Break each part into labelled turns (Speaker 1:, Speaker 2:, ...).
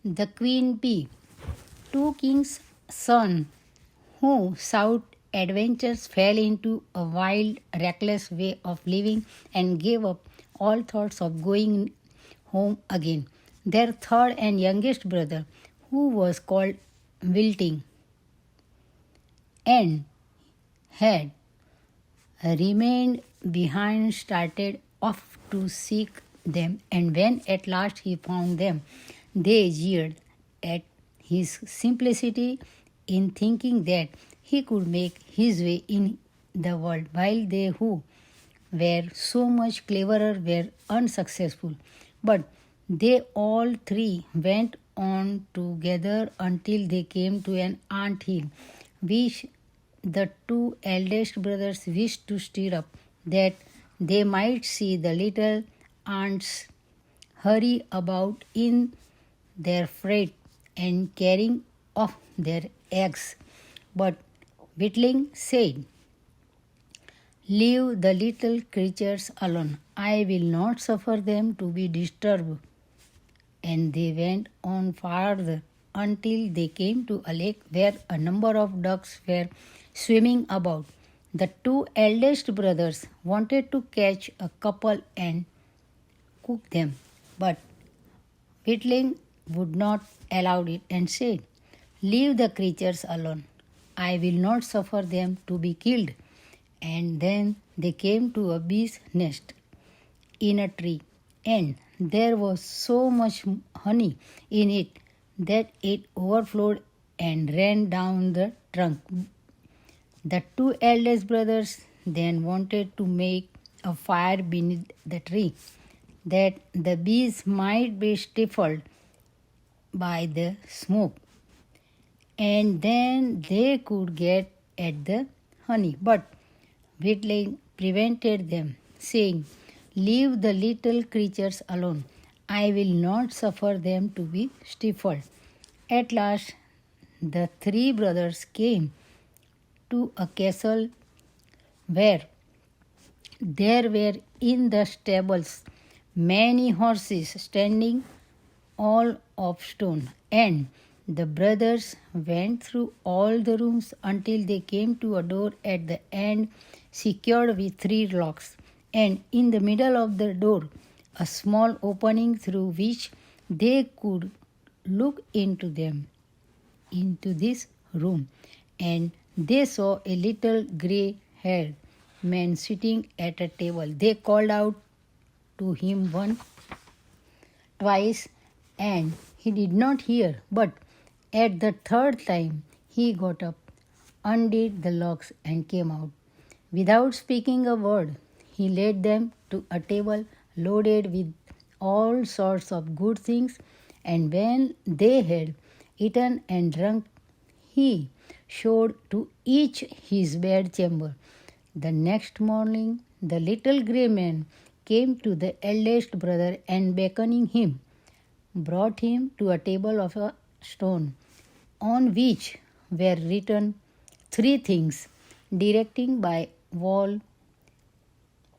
Speaker 1: The Queen Bee. Two kings' sons who sought adventures fell into a wild, reckless way of living and gave up all thoughts of going home again. Their third and youngest brother, who was called Wilting, and had remained behind, started off to seek them, and when at last he found them, they jeered at his simplicity in thinking that he could make his way in the world, while they who were so much cleverer were unsuccessful. But they all three went on together until they came to an ant hill, which the two eldest brothers wished to stir up, that they might see the little ants hurry about in their freight and carrying off their eggs. But Whitling said, "Leave the little creatures alone. I will not suffer them to be disturbed." And they went on farther until they came to a lake where a number of ducks were swimming about. The two eldest brothers wanted to catch a couple and cook them, but Whitling would not allow it and said, "Leave the creatures alone. I will not suffer them to be killed." And then they came to a bee's nest in a tree, and there was so much honey in it that it overflowed and ran down the trunk. The two eldest brothers then wanted to make a fire beneath the tree, that the bees might be stifled by the smoke, and then they could get at the honey. But Whitling prevented them, saying, "Leave the little creatures alone. I will not suffer them to be stifled." At last, the three brothers came to a castle where there were in the stables many horses standing all of stone, and the brothers went through all the rooms until they came to a door at the end secured with three locks, and in the middle of the door a small opening through which they could look into this room, and they saw a little grey-haired man sitting at a table. They called out to him twice, and he did not hear, but at the third time he got up, undid the locks, and came out. Without speaking a word, he led them to a table loaded with all sorts of good things, and when they had eaten and drunk, he showed to each his bedchamber. The next morning, the little grey man came to the eldest brother and, beckoning him, brought him to a table of a stone on which were written three things, directing by wall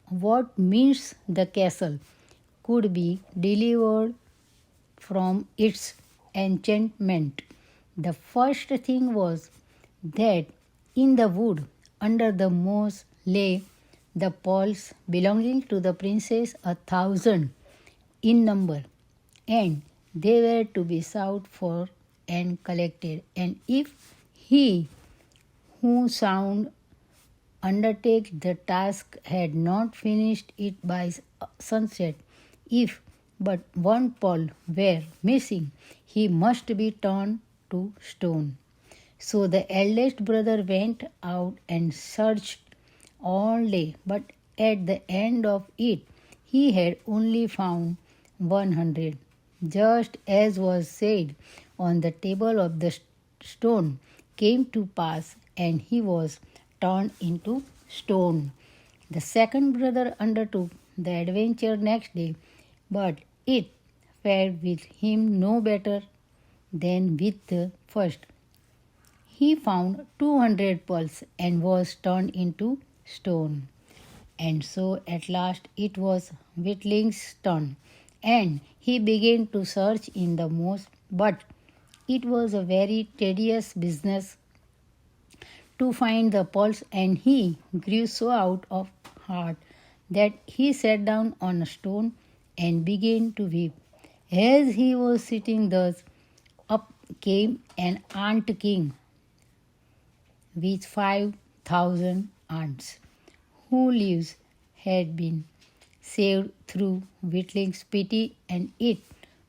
Speaker 1: what means the castle could be delivered from its enchantment. The first thing was that in the wood under the moss lay the pearls belonging to the princess, 1,000 in number, and they were to be sought for and collected. And if he who sound undertake the task had not finished it by sunset, if but one pearl were missing, he must be turned to stone. So the eldest brother went out and searched all day, but at the end of it he had only found 100, just as was said on the table of the stone came to pass, and he was turned into stone. The second brother undertook the adventure next day, but it fared with him no better than with the first. He found 200 pearls and was turned into stone. And so at last it was Whitling's turn, and he began to search in the most But it was a very tedious business to find the pearls, and he grew so out of heart that he sat down on a stone and began to weep. As he was sitting thus, up came an ant king with 5,000 ants, whose lives had been saved through Whitling's pity, and it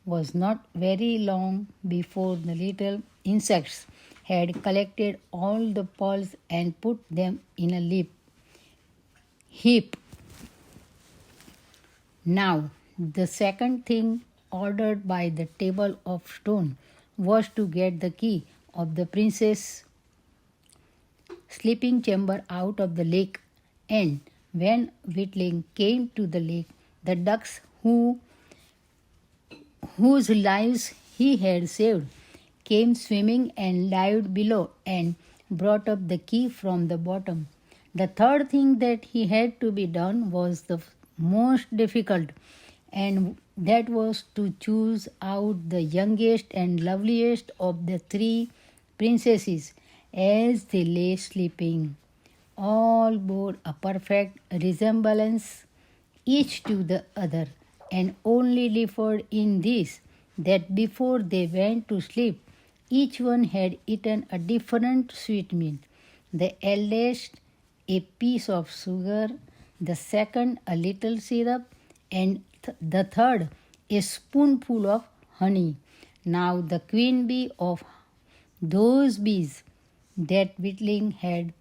Speaker 1: was not very long before the little insects had collected all the pearls and put them in a heap. Now, the second thing ordered by the table of stone was to get the key of the princess' sleeping chamber out of the lake, and when Whitling came to the lake, the ducks whose lives he had saved came swimming and dived below and brought up the key from the bottom. The third thing that he had to be done was the most difficult, and that was to choose out the youngest and loveliest of the three princesses as they lay sleeping. All bore a perfect resemblance each to the other, and only differed in this, that before they went to sleep, each one had eaten a different sweetmeat. The eldest a piece of sugar, the second a little syrup, and the third a spoonful of honey. Now the queen bee of those bees that Whitling had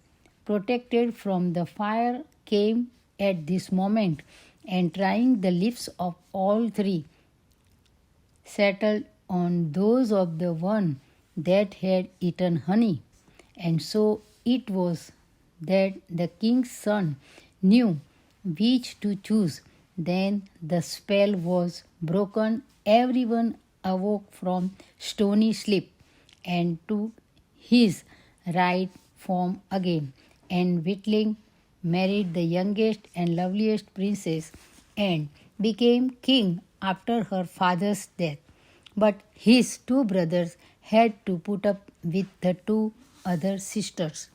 Speaker 1: protected from the fire came at this moment, and trying the lips of all three, settled on those of the one that had eaten honey. And so it was that the king's son knew which to choose. Then the spell was broken. Everyone awoke from stony sleep and took his right form again. And Whitling married the youngest and loveliest princess and became king after her father's death. But his two brothers had to put up with the two other sisters.